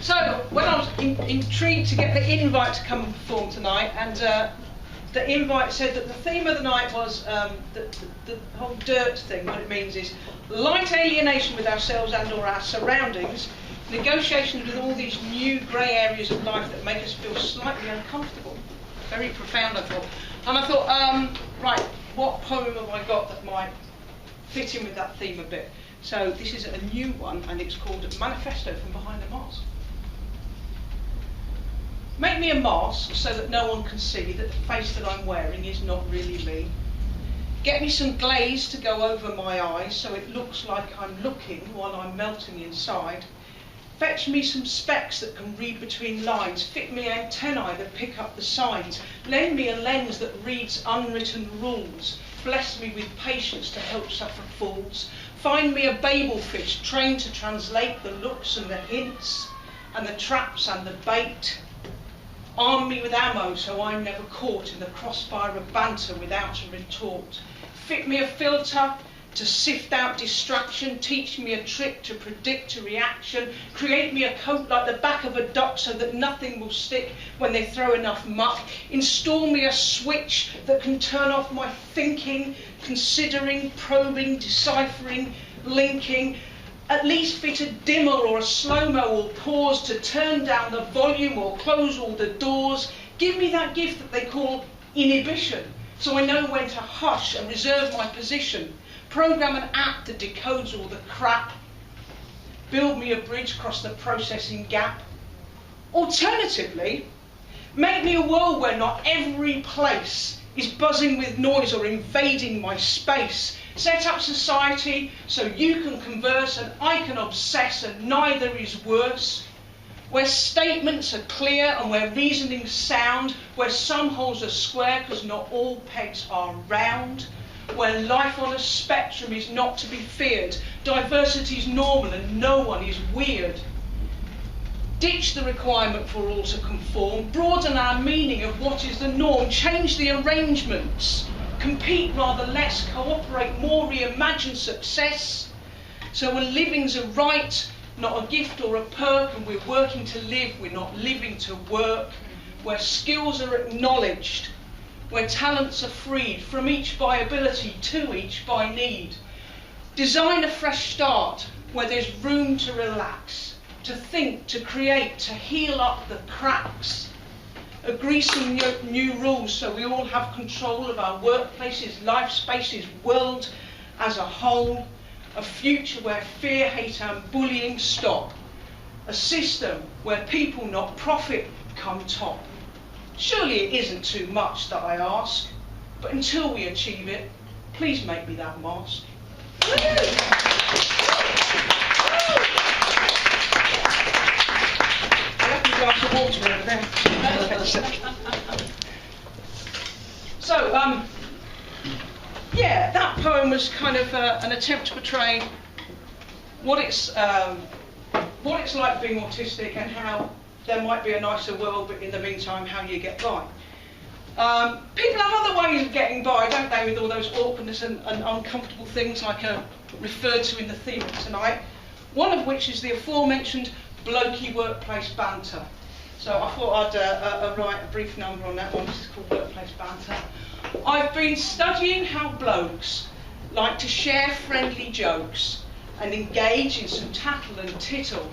So, when I was intrigued to get the invite to come and perform tonight, and the invite said that the theme of the night was the whole dirt thing. What it means is light alienation with ourselves and or our surroundings, negotiations with all these new grey areas of life that make us feel slightly uncomfortable. Very profound, I thought. And I thought, right, what poem have I got that might fit in with that theme a bit? So this is a new one, and it's called Manifesto from Behind a Mask. Make me a mask so that no one can see that the face that I'm wearing is not really me. Get me some glaze to go over my eyes so it looks like I'm looking while I'm melting inside. Fetch me some specs that can read between lines. Fit me antennae that pick up the signs. Lend me a lens that reads unwritten rules. Bless me with patience to help suffer fools. Find me a Babel fish trained to translate the looks and the hints and the traps and the bait. Arm me with ammo so I'm never caught in the crossfire of banter without a retort. Fit me a filter to sift out distraction. Teach me a trick to predict a reaction. Create me a coat like the back of a duck so that nothing will stick when they throw enough muck. Install me a switch that can turn off my thinking, considering, probing, deciphering, linking. At least fit a dimmer or a slow-mo or pause to turn down the volume or close all the doors. Give me that gift that they call inhibition, so I know when to hush and reserve my position. Program an app that decodes all the crap. Build me a bridge across the processing gap. Alternatively, make me a world where not every place is buzzing with noise or invading my space. Set up society so you can converse and I can obsess and neither is worse. Where statements are clear and where reasoning's sound. Where some holes are square because not all pegs are round. Where life on a spectrum is not to be feared. Diversity's normal and no one is weird. Ditch the requirement for all to conform. Broaden our meaning of what is the norm. Change the arrangements. Compete rather less, cooperate more, reimagine success. So when living's a right, not a gift or a perk, and we're working to live, we're not living to work. Where skills are acknowledged, where talents are freed, from each by ability to each by need. Design a fresh start, where there's room to relax, to think, to create, to heal up the cracks. Agree some new rules so we all have control of our workplaces, life spaces, world as a whole. A future where fear, hate and bullying stop. A system where people, not profit, come top. Surely it isn't too much that I ask, but until we achieve it, please make me that mask. Glass of water over there. So, yeah, that poem was kind of an attempt to portray what it's like being autistic and how there might be a nicer world, but in the meantime, how you get by. People have other ways of getting by, don't they, with all those awkwardness and uncomfortable things like referred to in the theme tonight. One of which is the aforementioned blokey workplace banter. So I thought I'd write a brief number on that one. This is called Workplace Banter. I've been studying how blokes like to share friendly jokes and engage in some tattle and tittle.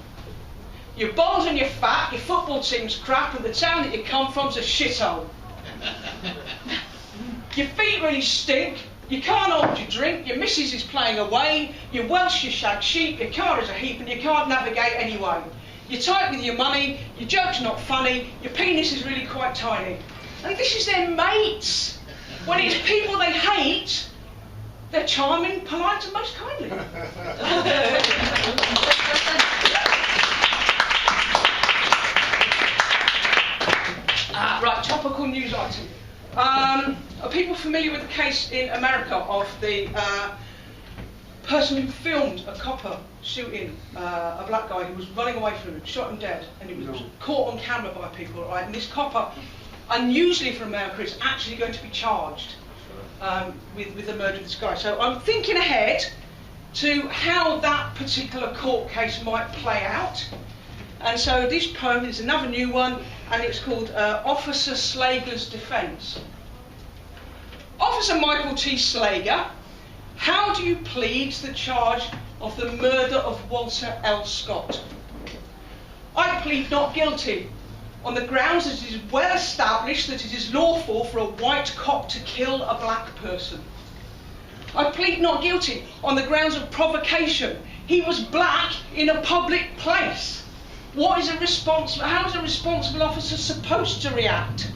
You're bald and you're fat, your football team's crap, and the town that you come from's a shithole. Your feet really stink, you can't hold your drink, your missus is playing away, you're Welsh, you shag sheep, your car is a heap and you can't navigate anyway. You're tight with your money, your joke's not funny, your penis is really quite tiny. And this is their mates. When it's people they hate, they're charming, polite and most kindly. Right, topical news item. Are people familiar with the case in America of the person who filmed a copper shooting a black guy who was running away from him, shot him dead, and he was caught on camera by people, right? And this copper, unusually for America, is actually going to be charged with the murder of this guy. So I'm thinking ahead to how that particular court case might play out. And so this poem is another new one, and it's called Officer Slager's Defence. Officer Michael T. Slager, how do you plead the charge of the murder of Walter L. Scott? I plead not guilty on the grounds that it is well established that it is lawful for a white cop to kill a black person. I plead not guilty on the grounds of provocation. He was black in a public place. How is a responsible officer supposed to react?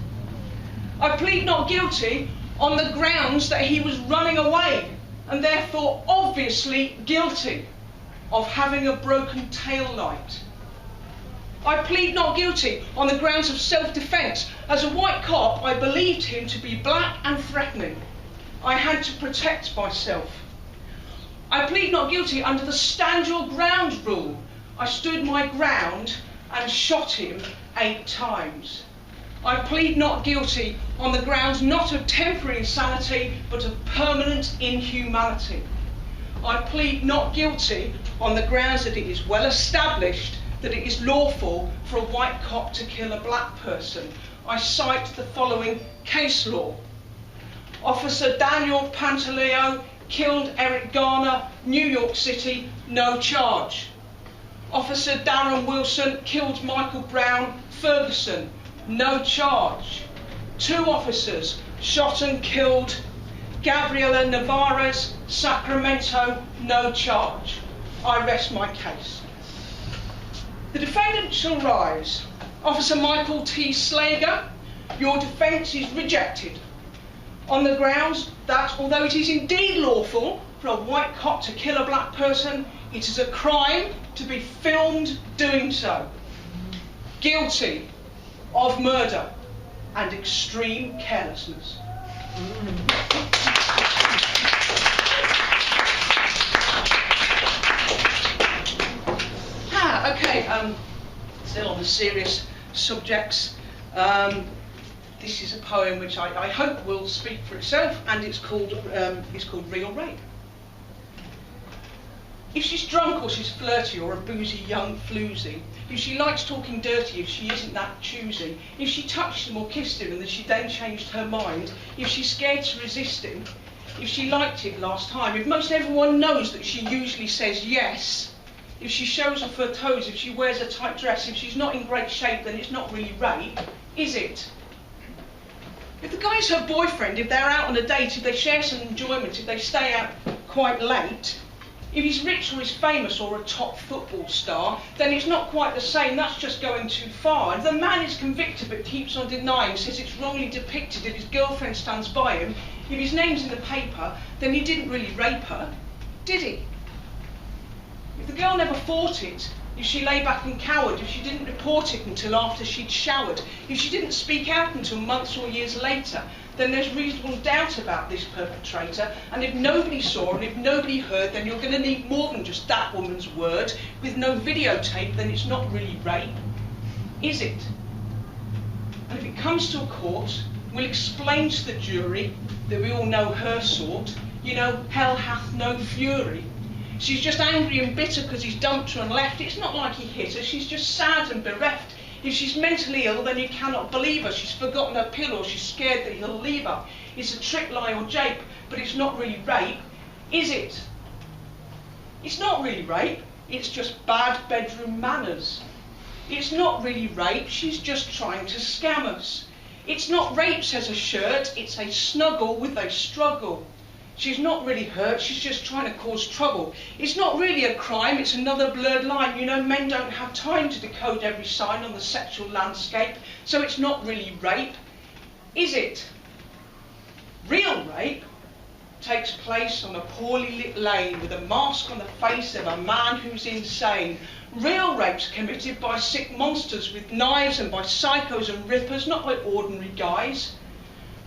I plead not guilty on the grounds that he was running away and therefore obviously guilty of having a broken tail light. I plead not guilty on the grounds of self-defence. As a white cop, I believed him to be black and threatening. I had to protect myself. I plead not guilty under the stand your ground rule. I stood my ground and shot him 8 times. I plead not guilty on the grounds not of temporary insanity, but of permanent inhumanity. I plead not guilty on the grounds that it is well established that it is lawful for a white cop to kill a black person. I cite the following case law. Officer Daniel Pantaleo killed Eric Garner, New York City, no charge. Officer Darren Wilson killed Michael Brown, Ferguson, no charge. 2 officers shot and killed Gabriela Navarez, Sacramento, no charge. I rest my case. The defendant shall rise. Officer Michael T. Slager, your defence is rejected on the grounds that although it is indeed lawful for a white cop to kill a black person, it is a crime to be filmed doing so. Guilty of murder and extreme carelessness. Still on the serious subjects. This is a poem which I hope will speak for itself, and it's called Real Rape. If she's drunk or she's flirty or a boozy young floozy, if she likes talking dirty, if she isn't that choosy, if she touched him or kissed him and then she then changed her mind, if she's scared to resist him, if she liked it last time, if most everyone knows that she usually says yes, if she shows off her toes, if she wears a tight dress, if she's not in great shape, then it's not really rape, is it? If the guy's her boyfriend, if they're out on a date, if they share some enjoyment, if they stay out quite late, if he's rich or he's famous or a top football star, then it's not quite the same. That's just going too far. If the man is convicted but keeps on denying, says it's wrongly depicted, if his girlfriend stands by him, if his name's in the paper, then he didn't really rape her, did he? If the girl never fought it, if she lay back and cowered, if she didn't report it until after she'd showered, if she didn't speak out until months or years later, then there's reasonable doubt about this perpetrator, and if nobody saw and if nobody heard, then you're going to need more than just that woman's word. With no videotape, then it's not really rape, is it? And if it comes to a court, we'll explain to the jury that we all know her sort. You know, hell hath no fury. She's just angry and bitter because he's dumped her and left. It's not like he hit her, she's just sad and bereft. If she's mentally ill, then you cannot believe her. She's forgotten her pill or she's scared that he'll leave her. It's a trick, lie or jape, but it's not really rape, is it? It's not really rape, it's just bad bedroom manners. It's not really rape, she's just trying to scam us. It's not rape, says a shirt, it's a snuggle with a struggle. She's not really hurt, she's just trying to cause trouble. It's not really a crime, it's another blurred line. You know, men don't have time to decode every sign on the sexual landscape, so it's not really rape, is it? Real rape takes place on a poorly lit lane with a mask on the face of a man who's insane. Real rape's committed by sick monsters with knives and by psychos and rippers, not by ordinary guys.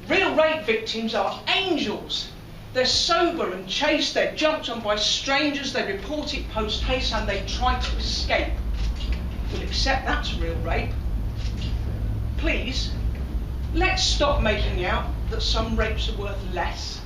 Real rape victims are angels. They're sober and chaste, they're jumped on by strangers, they report it post-haste and they try to escape. We'll accept that's real rape. Please, let's stop making out that some rapes are worth less.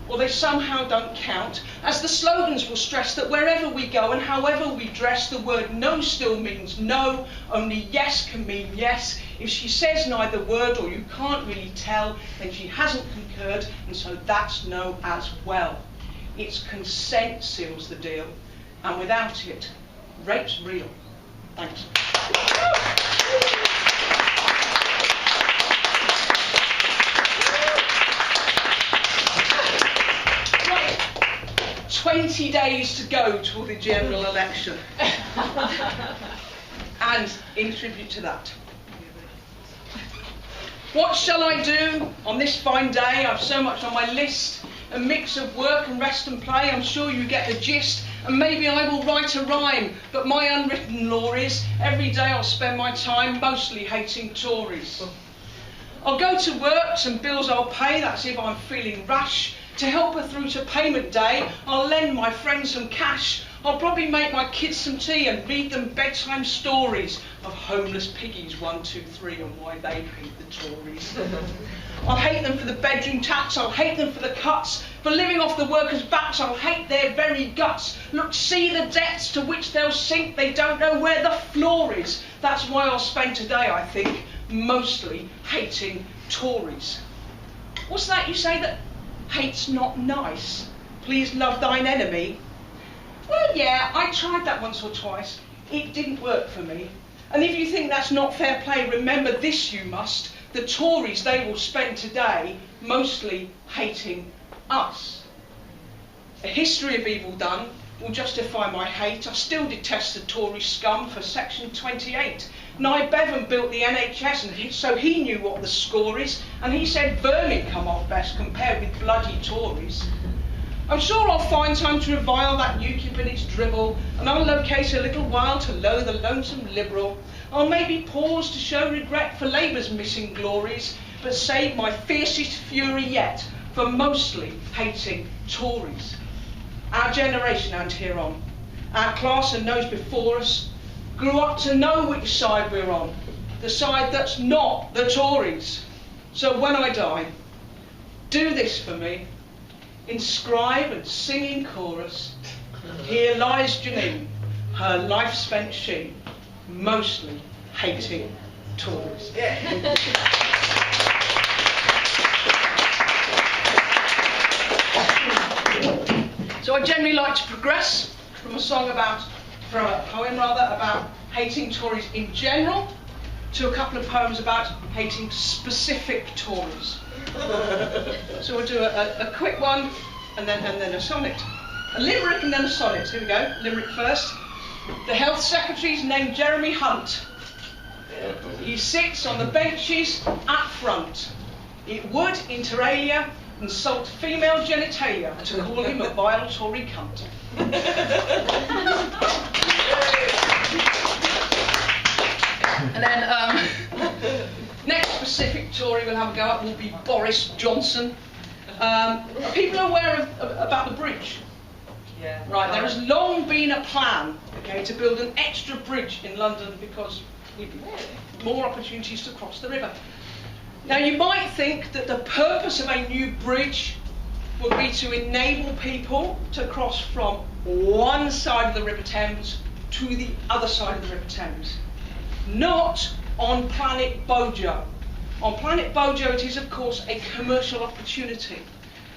or they somehow don't count, as the slogans will stress that wherever we go and however we dress, the word no still means no, only yes can mean yes. If she says neither word or you can't really tell, then she hasn't concurred, and so that's no as well. It's consent seals the deal, and without it, rape's real. Thanks. 20 days to go till the general election. And in tribute to that, what shall I do on this fine day? I've so much on my list, a mix of work and rest and play. I'm sure you get the gist, and maybe I will write a rhyme, but my unwritten law is every day I'll spend my time mostly hating Tories. I'll go to work, some bills I'll pay, that's if I'm feeling rash. To help her through to payment day, I'll lend my friends some cash. I'll probably make my kids some tea and read them bedtime stories of homeless piggies 1, 2, 3 and why they hate the Tories. I'll hate them for the bedroom tax, I'll hate them for the cuts, for living off the workers' backs, I'll hate their very guts. Look, see the depths to which they'll sink, they don't know where the floor is. That's why I'll spend today, I think, mostly hating Tories. What's that you say, that hate's not nice? Please love thine enemy. Well, yeah, I tried that once or twice. It didn't work for me. And if you think that's not fair play, remember this you must. The Tories, they will spend today mostly hating us. A history of evil done will justify my hate. I still detest the Tory scum for Section 28. Nye Bevan built the NHS, and so he knew what the score is, and he said vermin come off best compared with bloody Tories. I'm sure I'll find time to revile that UKIP and its dribble, and I'll locate a little while to loathe the lonesome Liberal. I'll maybe pause to show regret for Labour's missing glories, but save my fiercest fury yet for mostly hating Tories. Our generation and here on, our class and those before us, grew up to know which side we're on, the side that's not the Tories. So when I die, do this for me, inscribe and sing in chorus, here lies Janine, her life spent she, mostly hating Tories. Yeah. So I generally like to progress from a poem about hating Tories in general to a couple of poems about hating specific Tories. So we'll do a quick one and then a sonnet. A limerick and then a sonnet. Here we go. Limerick first. The Health Secretary's named Jeremy Hunt. He sits on the benches at front. It would, inter alia, insult female genitalia to call him a vile Tory cunt. And then next specific Tory we'll have a go at will be Boris Johnson. Are people aware about the bridge? Yeah. Right, there has long been a plan, okay, to build an extra bridge in London because more opportunities to cross the river. Now you might think that the purpose of a new bridge would be to enable people to cross from one side of the River Thames to the other side of the River Thames. Not on Planet Bojo. On Planet Bojo it is of course a commercial opportunity.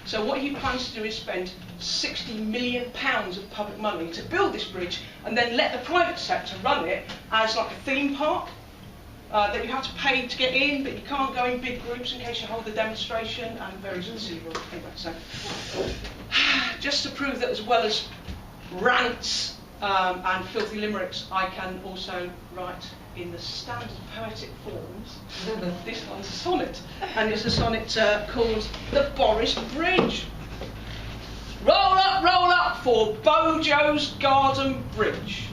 So what he plans to do is spend £60 million of public money to build this bridge and then let the private sector run it as like a theme park that you have to pay to get in, but you can't go in big groups in case you hold the demonstration, and very conceivable. Anyway, so just to prove that as well as rants and filthy limericks, I can also write in the standard poetic forms. This one's a sonnet, and it's a sonnet called The Boris Bridge. Roll up for Bojo's Garden Bridge.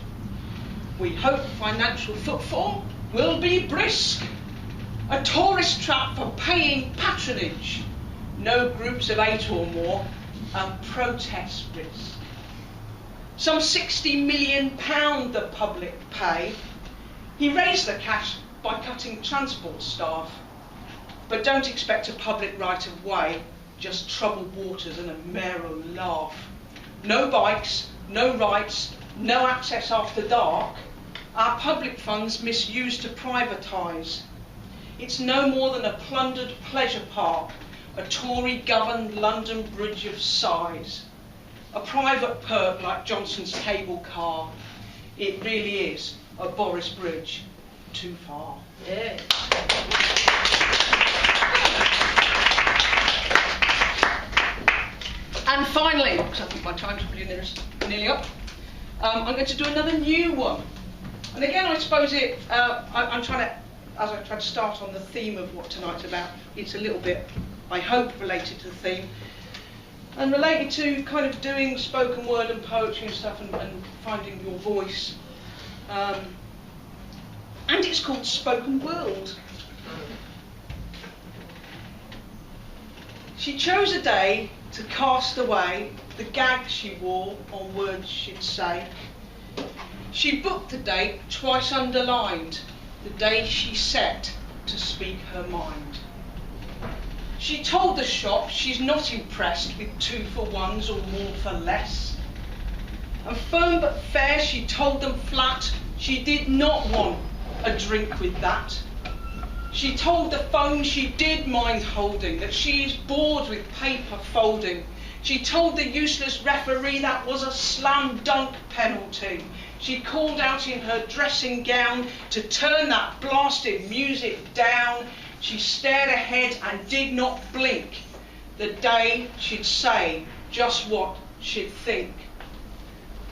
We hope financial footfall will be brisk. A tourist trap for paying patronage. No groups of 8 or more, and protest risk. Some £60 million the public pay. He raised the cash by cutting transport staff. But don't expect a public right of way. just troubled waters and a merry laugh. No bikes, no rights, no access after dark. Our public funds misused to privatise. It's no more than a plundered pleasure park, a Tory-governed London Bridge of size. A private perk like Johnson's cable car. It really is a Boris Bridge too far. Yeah. And finally, because I think my time's nearly up, I'm going to do another new one. And again, I suppose I'm trying to, as I try to start on the theme of what tonight's about, it's a little bit, I hope, related to the theme. And related to kind of doing spoken word and poetry and stuff and finding your voice. And it's called Spoken World. She chose a day to cast away the gag she wore on words she'd say. She booked the date twice underlined, the day she set to speak her mind. She told the shop she's not impressed with 2-for-1s or more for less. And firm but fair, she told them flat she did not want a drink with that. She told the phone she did mind holding, that she is bored with paper folding. She told the useless referee that was a slam dunk penalty. She called out in her dressing gown to turn that blasted music down. She stared ahead and did not blink. The day she'd say just what she'd think.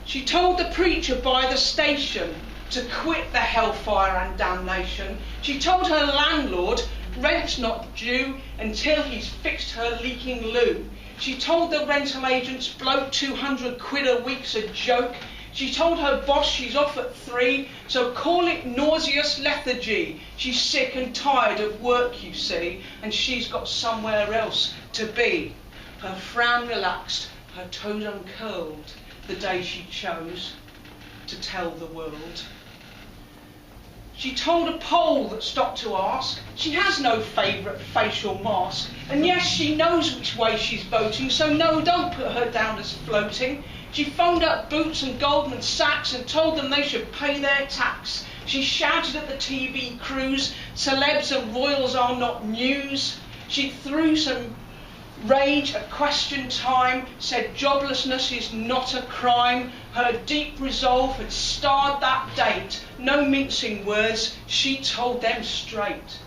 She told the preacher by the station to quit the hellfire and damnation. She told her landlord rent's not due until he's fixed her leaking loo. She told the rental agent's bloke 200 quid a week's a joke. She told her boss she's off at 3, so call it nauseous lethargy. She's sick and tired of work, you see, and she's got somewhere else to be. Her frown relaxed, her toes uncurled, the day she chose to tell the world. She told a poll that stopped to ask, she has no favourite facial mask, and yes, she knows which way she's voting, so no, don't put her down as floating. She phoned up Boots and Goldman Sachs and told them they should pay their tax. She shouted at the TV crews, celebs and royals are not news. She threw some rage at question time, said joblessness is not a crime. Her deep resolve had starred that date. No mincing words, she told them straight.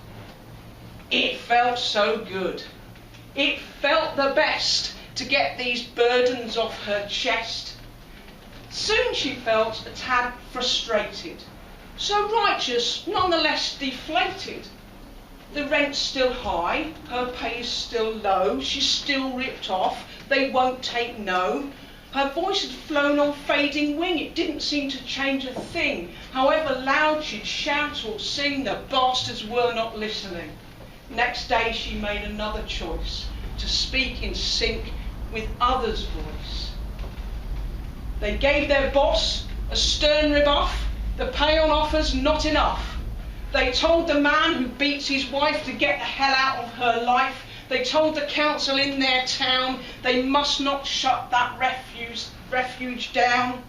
It felt so good. It felt the best to get these burdens off her chest. Soon she felt a tad frustrated, so righteous, nonetheless deflated. The rent's still high, her pay's still low, she's still ripped off, they won't take no. Her voice had flown on fading wing, it didn't seem to change a thing. However loud she'd shout or sing, the bastards were not listening. Next day she made another choice, to speak in sync with others' voice. They gave their boss a stern rebuff, the pay on offer's not enough. They told the man who beats his wife to get the hell out of her life. They told the council in their town they must not shut that refuge down.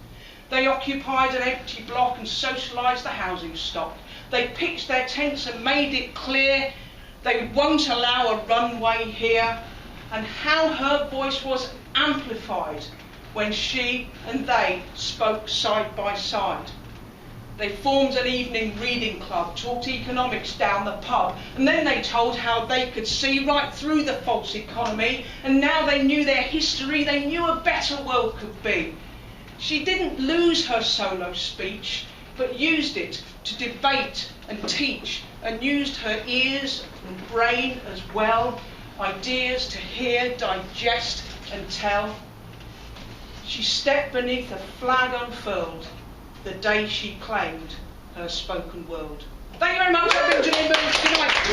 They occupied an empty block and socialised the housing stock. They pitched their tents and made it clear they won't allow a runway here. And how her voice was amplified when she and they spoke side by side. They formed an evening reading club, talked economics down the pub, and then they told how they could see right through the false economy, and now they knew their history, they knew a better world could be. She didn't lose her solo speech, but used it to debate and teach, and used her ears and brain as well, ideas to hear, digest and tell. She stepped beneath a flag unfurled the day she claimed her spoken world. Thank you very much. I've been Janine Booth. Good night.